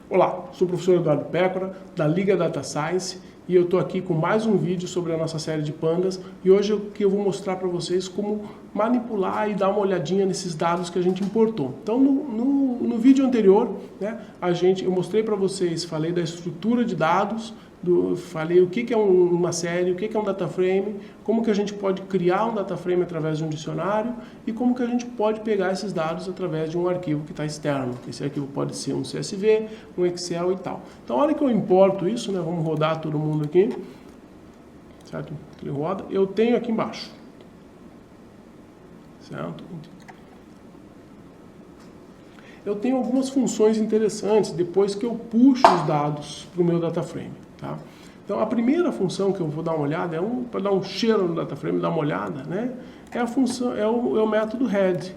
Olá, sou o professor Eduardo Pécora, da Liga Data Science, e eu estou aqui com mais um vídeo sobre a nossa série de pandas, e hoje eu vou mostrar para vocês como manipular e dar uma olhadinha nesses dados que a gente importou. Então, no vídeo anterior, né, eu mostrei para vocês, falei da estrutura de dados, falei o que é uma série, o que é um data frame, como que a gente pode criar um data frame através de um dicionário e como que a gente pode pegar esses dados através de um arquivo que está externo. Esse arquivo pode ser um CSV, um Excel e tal. Então, a hora que eu importo isso, né, vamos rodar todo mundo aqui, certo? Ele roda, eu tenho aqui embaixo, certo? Eu tenho algumas funções interessantes depois que eu puxo os dados para o meu data frame. Tá? Então, a primeira função que eu vou dar uma olhada, para dar um cheiro no data frame, dar uma olhada, né, é a função, é o método head.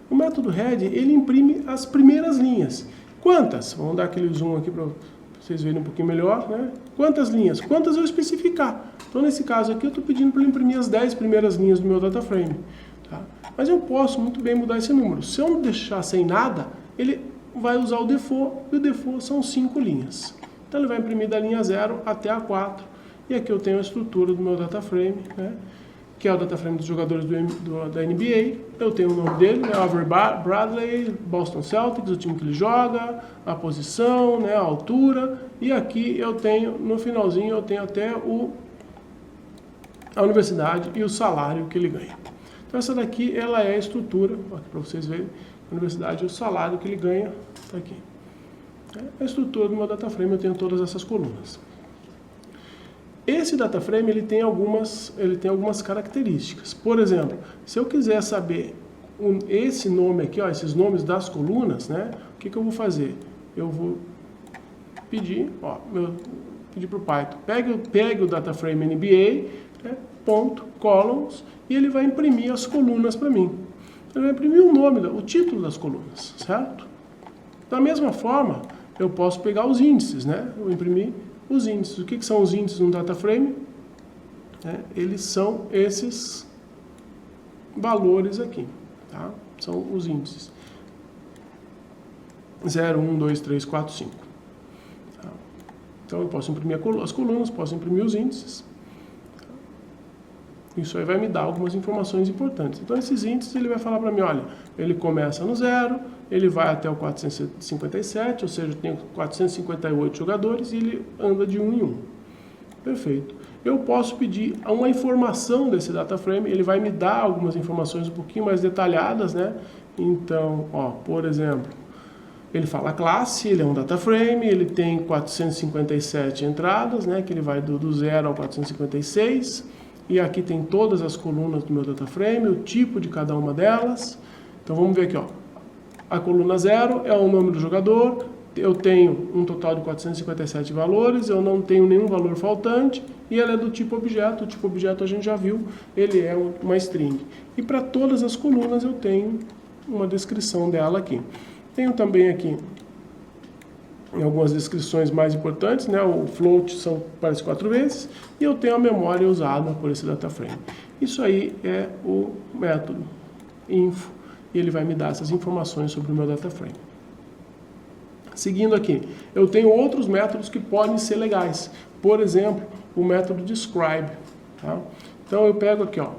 O método head, ele imprime as primeiras linhas. Quantas? Vamos dar aquele zoom aqui para vocês verem um pouquinho melhor, né? Quantas linhas? Quantas eu especificar. Então, nesse caso aqui, eu estou pedindo para ele imprimir as 10 primeiras linhas do meu data frame. Tá? Mas eu posso muito bem mudar esse número. Se eu não deixar sem nada, ele vai usar o default, e o default são 5 linhas. Então ele vai imprimir da linha 0 até a 4. E aqui eu tenho a estrutura do meu data frame, né, que é o data frame dos jogadores da NBA. Eu tenho o nome dele, né, Avery Bradley, Boston Celtics, o time que ele joga, a posição, né, a altura. E aqui eu tenho, no finalzinho, eu tenho até a universidade e o salário que ele ganha. Então essa daqui ela é a estrutura, aqui para vocês verem, a universidade e o salário que ele ganha, está aqui. A estrutura do meu data frame, eu tenho todas essas colunas. Esse data frame ele tem algumas características. Por exemplo, se eu quiser saber esse nome aqui, ó, esses nomes das colunas, né, o que eu vou fazer? Eu vou pedir, pedir para o Python, pegue o data frame NBA, né, ponto, columns, e ele vai imprimir as colunas para mim. Ele vai imprimir o nome, o título das colunas, certo? Da mesma forma, eu posso pegar os índices, né? Eu vou imprimir os índices. O que são os índices no data frame? Eles são esses valores aqui, tá? São os índices. 0, 1, 2, 3, 4, 5. Tá? Então eu posso imprimir as colunas, posso imprimir os índices. Isso aí vai me dar algumas informações importantes. Então, esses índices, ele vai falar para mim, olha, ele começa no 0, ele vai até o 457, ou seja, tem 458 jogadores e ele anda de 1 em 1. Perfeito. Eu posso pedir uma informação desse data frame, ele vai me dar algumas informações um pouquinho mais detalhadas, né? Então, por exemplo, ele fala a classe, ele é um data frame, ele tem 457 entradas, né? Que ele vai do 0 ao 456. E aqui tem todas as colunas do meu data frame, o tipo de cada uma delas. Então vamos ver aqui, ó. A coluna 0 é o nome do jogador, eu tenho um total de 457 valores, eu não tenho nenhum valor faltante, e ela é do tipo objeto. O tipo objeto a gente já viu, ele é uma string. E para todas as colunas eu tenho uma descrição dela aqui. Tenho também aqui algumas descrições mais importantes, né? O float aparece 4 vezes, e eu tenho a memória usada por esse data frame. Isso aí é o método info, e ele vai me dar essas informações sobre o meu data frame. Seguindo aqui, eu tenho outros métodos que podem ser legais. Por exemplo, o método describe. Tá? Então eu pego aqui, ó,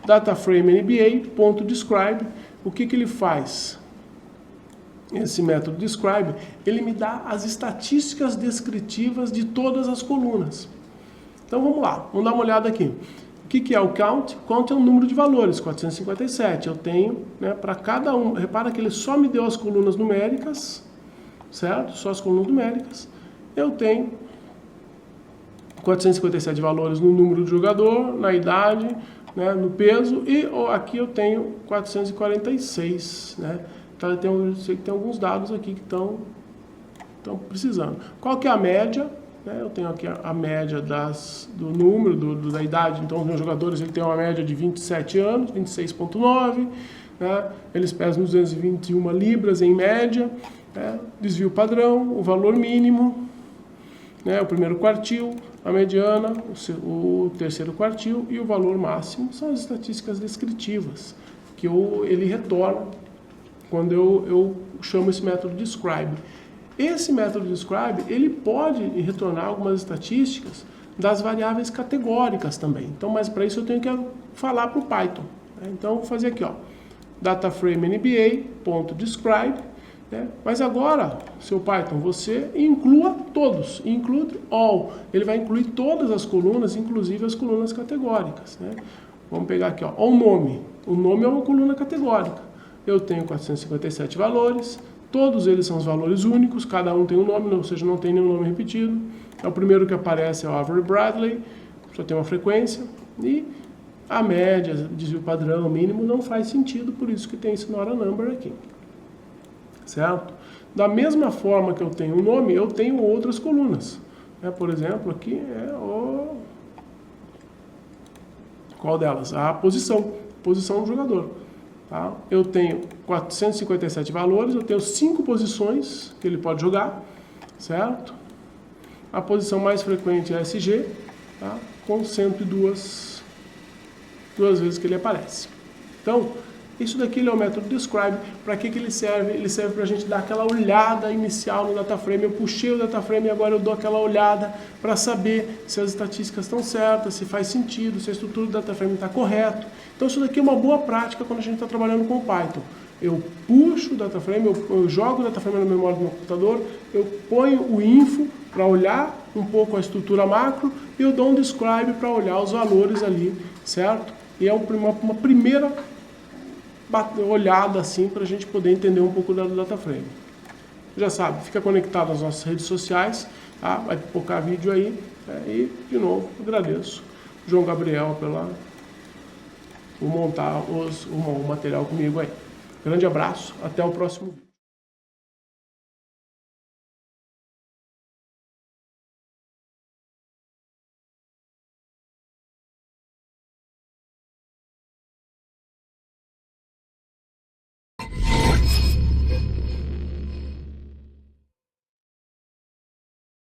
dataframe_nba.describe. O que ele faz? Esse método describe, ele me dá as estatísticas descritivas de todas as colunas. Então vamos lá, vamos dar uma olhada aqui. O que é o count? Count é um número de valores, 457. Eu tenho, né, para cada um, repara que ele só me deu as colunas numéricas, certo? Só as colunas numéricas. Eu tenho 457 valores no número do jogador, na idade, né, no peso, e aqui eu tenho 446, né? Então, tem alguns dados aqui que estão precisando. Qual que é a média? Eu tenho aqui a média do número, da idade. Então, os meus jogadores ele tem uma média de 27 anos, 26,9. Né? Eles pesam 221 libras em média. Né? Desvio padrão, o valor mínimo, né? O primeiro quartil, a mediana, o terceiro quartil e o valor máximo. São as estatísticas descritivas que ele retorna quando eu chamo esse método describe. Esse método describe, ele pode retornar algumas estatísticas das variáveis categóricas também. Então, mas para isso eu tenho que falar para o Python. Né? Então, eu vou fazer aqui, ó, dataframe_nba.describe, né? Mas agora, seu Python, você inclua todos, include all. Ele vai incluir todas as colunas, inclusive as colunas categóricas. Né? Vamos pegar aqui, ó, o nome. O nome é uma coluna categórica. Eu tenho 457 valores, todos eles são os valores únicos, cada um tem um nome, ou seja, não tem nenhum nome repetido. O primeiro que aparece é o Avery Bradley, só tem uma frequência, e a média, desvio padrão, mínimo, não faz sentido, por isso que tem esse not a number aqui. Certo? Da mesma forma que eu tenho um nome, eu tenho outras colunas. Por exemplo, aqui é o... Qual delas? A posição do jogador. Tá? Eu tenho 457 valores, eu tenho 5 posições que ele pode jogar, certo? A posição mais frequente é SG, tá? Com 102 vezes que ele aparece. Então, isso daqui ele é o método describe. Para que ele serve? Ele serve para a gente dar aquela olhada inicial no dataframe. Eu puxei o dataframe e agora eu dou aquela olhada para saber se as estatísticas estão certas, se faz sentido, se a estrutura do dataframe está correta. Então isso daqui é uma boa prática quando a gente está trabalhando com o Python. Eu puxo o dataframe, eu jogo o dataframe na memória do meu computador, eu ponho o info para olhar um pouco a estrutura macro e eu dou um describe para olhar os valores ali, certo? E é uma primeira olhada assim para a gente poder entender um pouco do dataframe. Já sabe, fica conectado às nossas redes sociais, tá? Vai pipocar vídeo aí, e de novo agradeço João Gabriel por montar o material comigo aí. Grande abraço, até o próximo vídeo.